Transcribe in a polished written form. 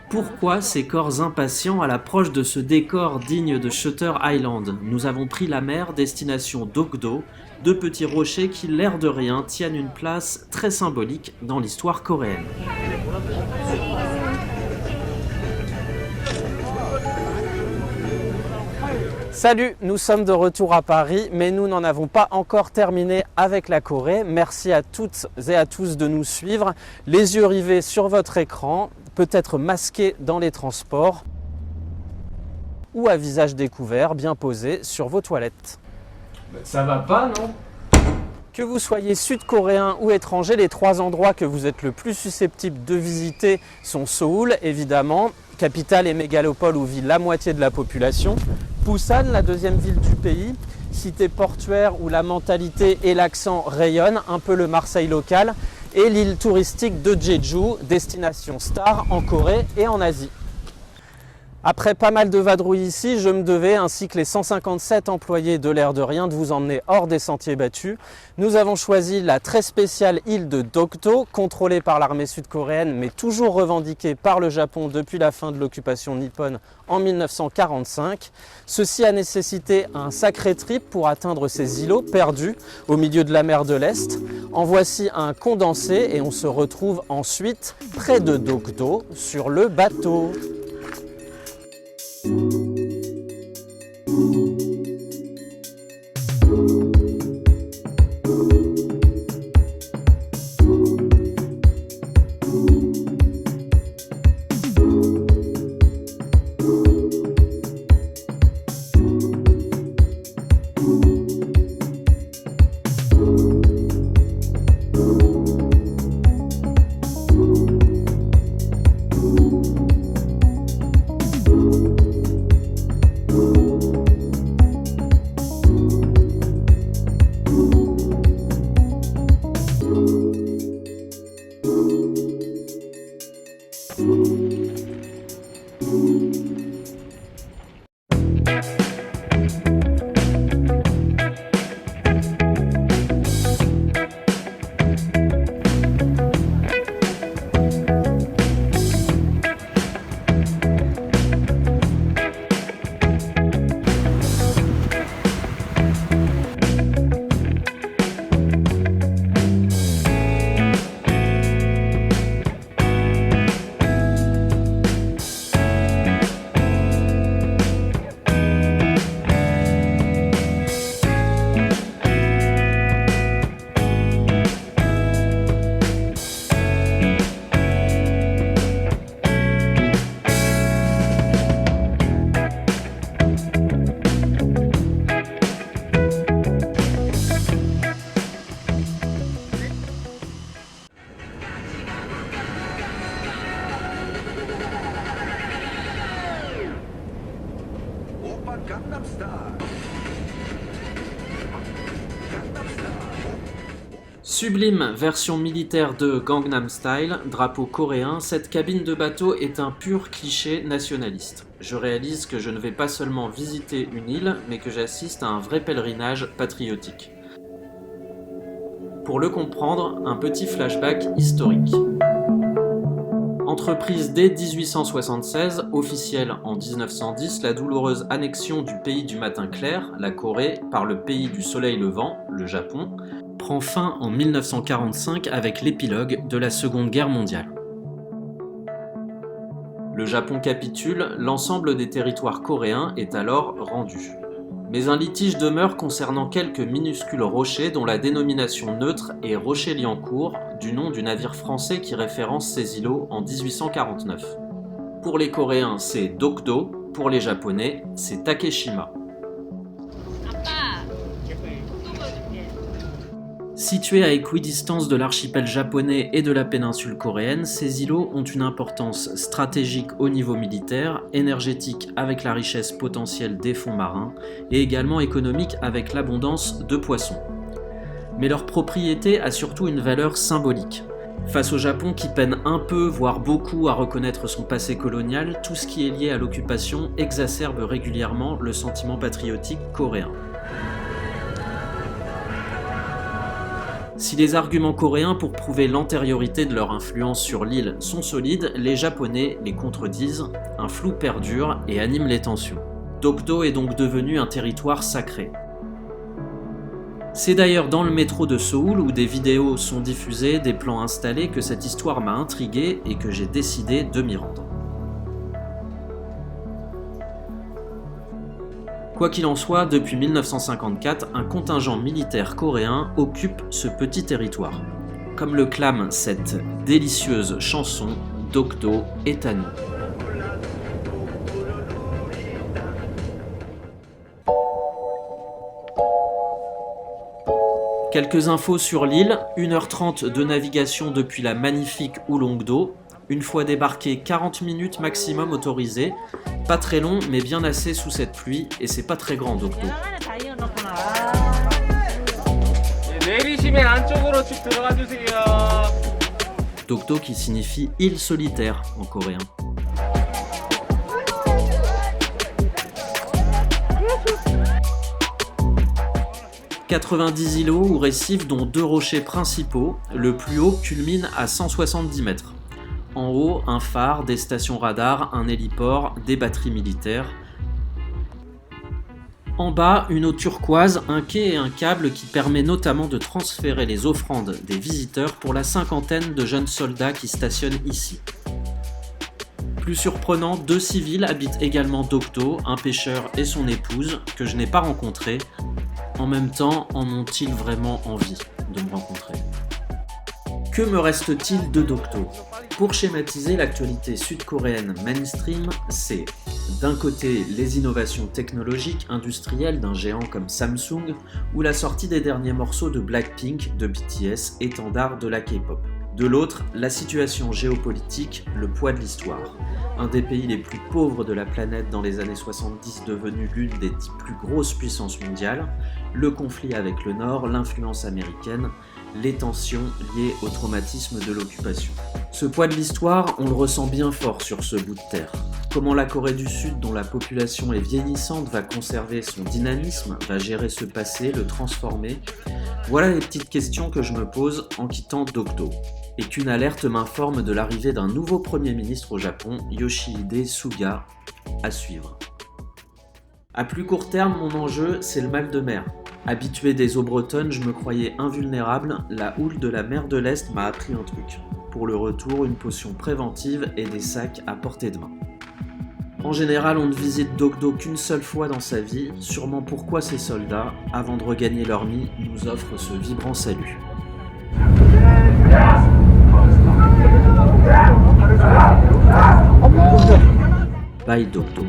Pourquoi ces corps impatients à l'approche de ce décor digne de Shutter Island? Nous avons pris la mer, destination Dokdo, deux petits rochers qui, l'air de rien, tiennent une place très symbolique dans l'histoire coréenne. Salut, nous sommes de retour à Paris, mais nous n'en avons pas encore terminé avec la Corée. Merci à toutes et à tous de nous suivre, les yeux rivés sur votre écran, peut-être masqués dans les transports ou à visage découvert, bien posé sur vos toilettes. Ça va pas, non? Que vous soyez sud-coréen ou étranger, les trois endroits que vous êtes le plus susceptible de visiter sont Séoul, évidemment, capitale et mégalopole où vit la moitié de la population, Busan, la deuxième ville du pays, cité portuaire où la mentalité et l'accent rayonnent, un peu le Marseille local, et l'île touristique de Jeju, destination star en Corée et en Asie. Après pas mal de vadrouilles ici, je me devais, ainsi que les 157 employés de l'air de rien, de vous emmener hors des sentiers battus. Nous avons choisi la très spéciale île de Dokdo, contrôlée par l'armée sud-coréenne, mais toujours revendiquée par le Japon depuis la fin de l'occupation nippone en 1945. Ceci a nécessité un sacré trip pour atteindre ces îlots perdus au milieu de la mer de l'Est. En voici un condensé et on se retrouve ensuite près de Dokdo sur le bateau. Sublime version militaire de Gangnam Style, drapeau coréen, cette cabine de bateau est un pur cliché nationaliste. Je réalise que je ne vais pas seulement visiter une île, mais que j'assiste à un vrai pèlerinage patriotique. Pour le comprendre, un petit flashback historique. Entreprise dès 1876, officielle en 1910, la douloureuse annexion du pays du matin clair, la Corée, par le pays du soleil levant, le Japon, prend fin en 1945 avec l'épilogue de la Seconde Guerre mondiale. Le Japon capitule, l'ensemble des territoires coréens est alors rendu. Mais un litige demeure concernant quelques minuscules rochers dont la dénomination neutre est Rocher-Liancourt, du nom du navire français qui référence ces îlots en 1849. Pour les Coréens, c'est Dokdo, pour les Japonais, c'est Takeshima. Situés à équidistance de l'archipel japonais et de la péninsule coréenne, ces îlots ont une importance stratégique au niveau militaire, énergétique avec la richesse potentielle des fonds marins et également économique avec l'abondance de poissons. Mais leur propriété a surtout une valeur symbolique. Face au Japon qui peine un peu, voire beaucoup, à reconnaître son passé colonial, tout ce qui est lié à l'occupation exacerbe régulièrement le sentiment patriotique coréen. Si les arguments coréens pour prouver l'antériorité de leur influence sur l'île sont solides, les Japonais les contredisent, un flou perdure et anime les tensions. Dokdo est donc devenu un territoire sacré. C'est d'ailleurs dans le métro de Séoul où des vidéos sont diffusées, des plans installés, que cette histoire m'a intrigué et que j'ai décidé de m'y rendre. Quoi qu'il en soit, depuis 1954, un contingent militaire coréen occupe ce petit territoire. Comme le clame cette délicieuse chanson, Dokdo est à nous. Quelques infos sur l'île, 1h30 de navigation depuis la magnifique Ulongdo. Une fois débarqué, 40 minutes maximum autorisées. Pas très long, mais bien assez sous cette pluie, et c'est pas très grand Dokdo. Dokdo qui signifie île solitaire en coréen. « 90 îlots ou récifs dont 2 rochers principaux, le plus haut culmine à 170 mètres. En haut, un phare, des stations radars, un héliport, des batteries militaires. En bas, une eau turquoise, un quai et un câble qui permet notamment de transférer les offrandes des visiteurs pour la 50aine de jeunes soldats qui stationnent ici. Plus surprenant, 2 civils habitent également Dokdo, un pêcheur et son épouse, que je n'ai pas rencontrés. En même temps, en ont-ils vraiment envie de me rencontrer ? Que me reste-t-il de Dokdo ? Pour schématiser l'actualité sud-coréenne mainstream, c'est d'un côté les innovations technologiques industrielles d'un géant comme Samsung ou la sortie des derniers morceaux de Blackpink, de BTS, étendard de la K-pop. De l'autre, la situation géopolitique, le poids de l'histoire. Un des pays les plus pauvres de la planète dans les années 70 devenu l'une des 10 plus grosses puissances mondiales, le conflit avec le Nord, l'influence américaine, les tensions liées au traumatisme de l'occupation. Ce poids de l'histoire, on le ressent bien fort sur ce bout de terre. Comment la Corée du Sud, dont la population est vieillissante, va conserver son dynamisme, va gérer ce passé, le transformer. Voilà les petites questions que je me pose en quittant Dokdo. Et qu'une alerte m'informe de l'arrivée d'un nouveau Premier ministre au Japon, Yoshihide Suga, à suivre. À plus court terme, mon enjeu, c'est le mal de mer. Habitué des eaux bretonnes, je me croyais invulnérable, la houle de la mer de l'Est m'a appris un truc. Pour le retour, une potion préventive et des sacs à portée de main. En général, on ne visite Dokdo qu'une seule fois dans sa vie, sûrement pourquoi ces soldats, avant de regagner leur nid, nous offrent ce vibrant salut. Bye Dokdo.